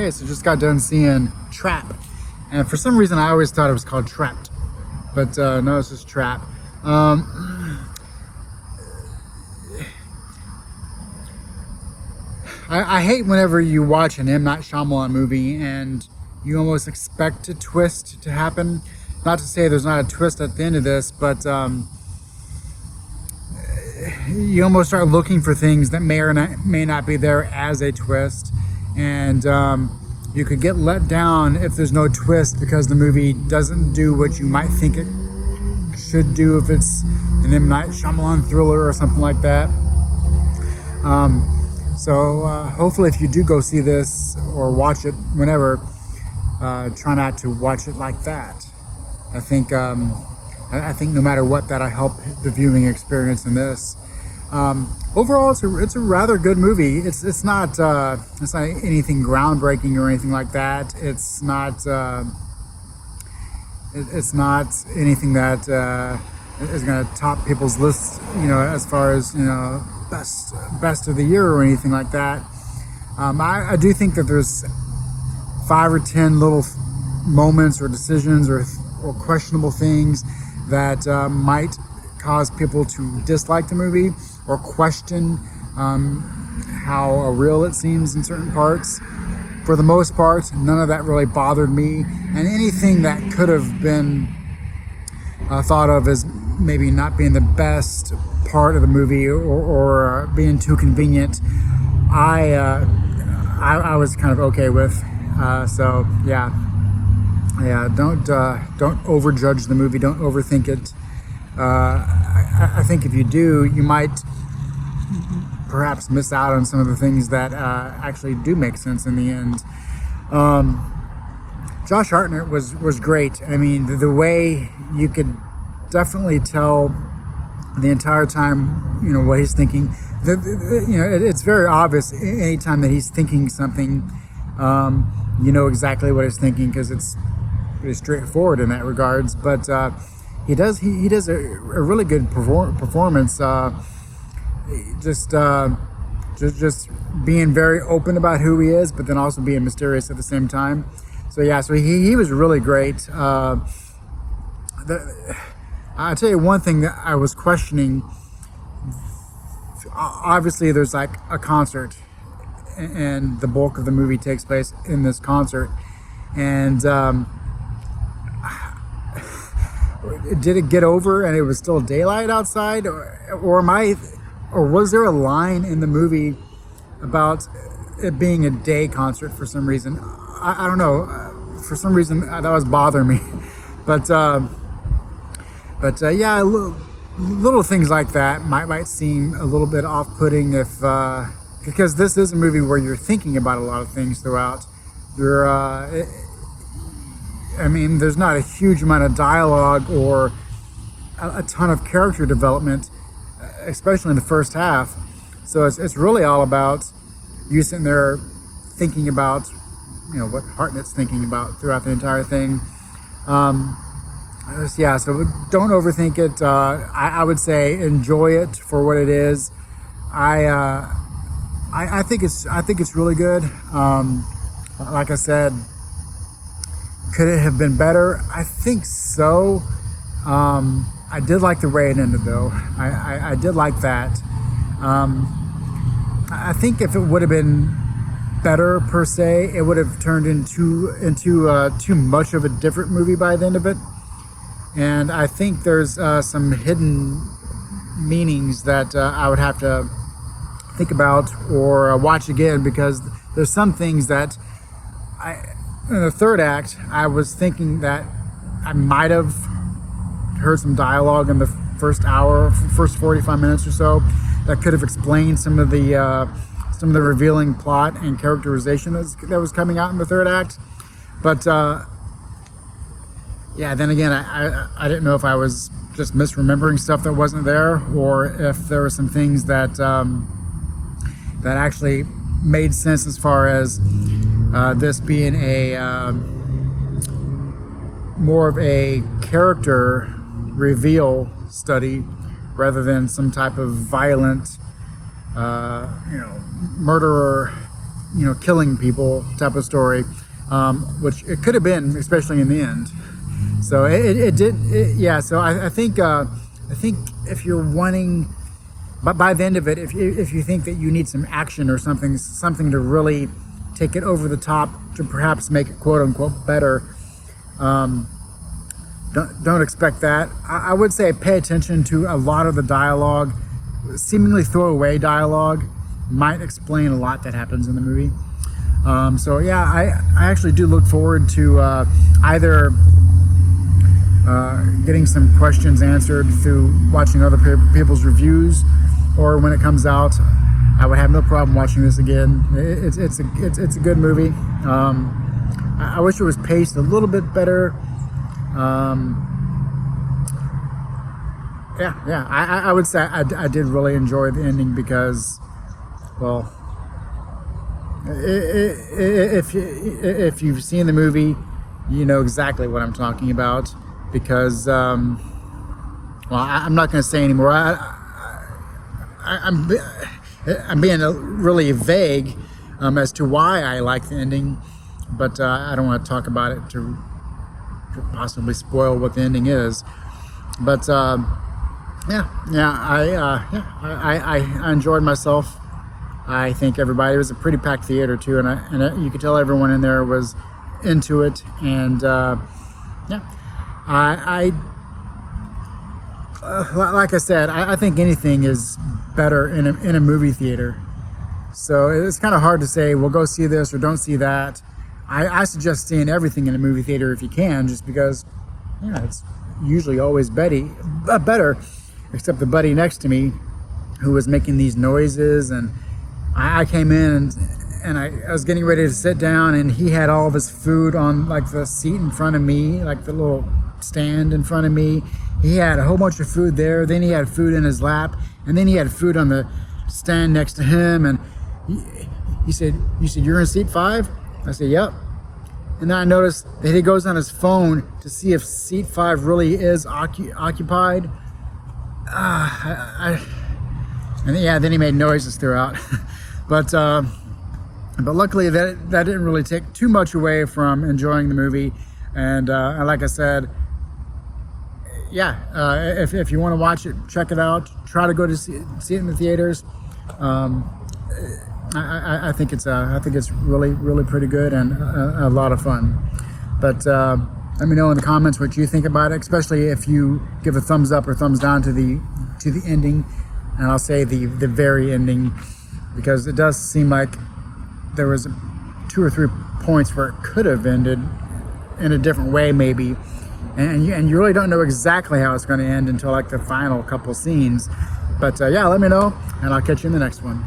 Okay, so just got done seeing Trap, and for some reason I always thought it was called Trapped, but no, it's just Trap. I hate whenever you watch an M. Night Shyamalan movie and you almost expect a twist to happen. Not to say there's not a twist at the end of this, but you almost start looking for things that may not be there as a twist, and you could get let down if there's no twist because the movie doesn't do what you might think it should do if it's an M. Night Shyamalan thriller or something like that. So hopefully if you do go see this or watch it whenever, try not to watch it like that. I think no matter what, that'll help the viewing experience in this. Overall, it's a rather good movie. It's not anything groundbreaking or anything like that. It's not anything that is going to top people's lists, as far as best of the year or anything like that. I do think that there's 5 or 10 little moments or decisions or questionable things that might cause people to dislike the movie or question how real it seems in certain parts. For the most part, none of that really bothered me, and anything that could have been thought of as maybe not being the best part of the movie or being too convenient, I was kind of okay with. So yeah, don't overjudge the movie. Don't overthink it. I think if you do, you might perhaps miss out on some of the things that actually do make sense in the end. Josh Hartnett was great. I mean, the way you could definitely tell the entire time, what he's thinking. It's very obvious anytime that he's thinking something. Exactly what he's thinking because it's pretty straightforward in that regards. But he does a really good performance. Just being very open about who he is, but then also being mysterious at the same time. So he was really great. I'll tell you one thing that I was questioning. Obviously, there's like a concert, and the bulk of the movie takes place in this concert. And did it get over and it was still daylight outside, or was there a line in the movie about it being a day concert for some reason? I don't know. For some reason that was bothering me. But little things like that might seem a little bit off-putting because this is a movie where you're thinking about a lot of things throughout. There's not a huge amount of dialogue or a ton of character development, especially in the first half. So it's really all about you sitting there thinking about, what Hartnett's thinking about throughout the entire thing. So don't overthink it. I would say enjoy it for what it is. I think it's really good. Like I said, could it have been better? I think so. I did like the way it ended, though. I did like that. I think if it would have been better per se, it would have turned into too much of a different movie by the end of it. And I think there's some hidden meanings that I would have to think about or watch again, because there's some things that in the third act, I was thinking that I might have heard some dialogue in the first 45 minutes or so that could have explained some of the revealing plot and characterization that was coming out in the third act. But then again, I didn't know if I was just misremembering stuff that wasn't there, or if there were some things that that actually made sense as far as this being a more of a character reveal study rather than some type of violent, murderer killing people type of story, which it could have been, especially in the end. So it did. Yeah. So I think if you're wanting, but by the end of it, if you think that you need some action or something to really take it over the top to perhaps make it quote unquote better, don't expect that. I would say pay attention to a lot of the dialogue. Seemingly throwaway dialogue might explain a lot that happens in the movie. So yeah, I actually do look forward to either getting some questions answered through watching other people's reviews, or when it comes out, I would have no problem watching this again. It's a good movie. I wish it was paced a little bit better. I would say I did really enjoy the ending because, well, if you've seen the movie, you know exactly what I'm talking about. Because, I'm not going to say anymore. I'm being really vague as to why I like the ending, but I don't want to talk about it to possibly spoil what the ending is. But I enjoyed myself. I think everybody, it was a pretty packed theater too, and you could tell everyone in there was into it. And like I said, I think anything is better in a movie theater. So it's kind of hard to say, well, go see this or don't see that. I suggest seeing everything in a movie theater if you can, just because, it's usually always better, except the buddy next to me who was making these noises, and I came in and I was getting ready to sit down, and he had all of his food on like the seat in front of me, like the little stand in front of me. He had a whole bunch of food there, then he had food in his lap, and then he had food on the stand next to him, and he said, "You said you're in seat 5?" I said, "Yep." And then I noticed that he goes on his phone to see if seat 5 really is occupied. Then he made noises throughout. But luckily that didn't really take too much away from enjoying the movie. And like I said, if you want to watch it, check it out. Try to go to see it in the theaters. I think it's really pretty good and a lot of fun. But let me know in the comments what you think about it, especially if you give a thumbs up or thumbs down to the ending, and I'll say the very ending, because it does seem like there was 2 or 3 points where it could have ended in a different way maybe, and you really don't know exactly how it's going to end until like the final couple scenes. But let me know, and I'll catch you in the next one.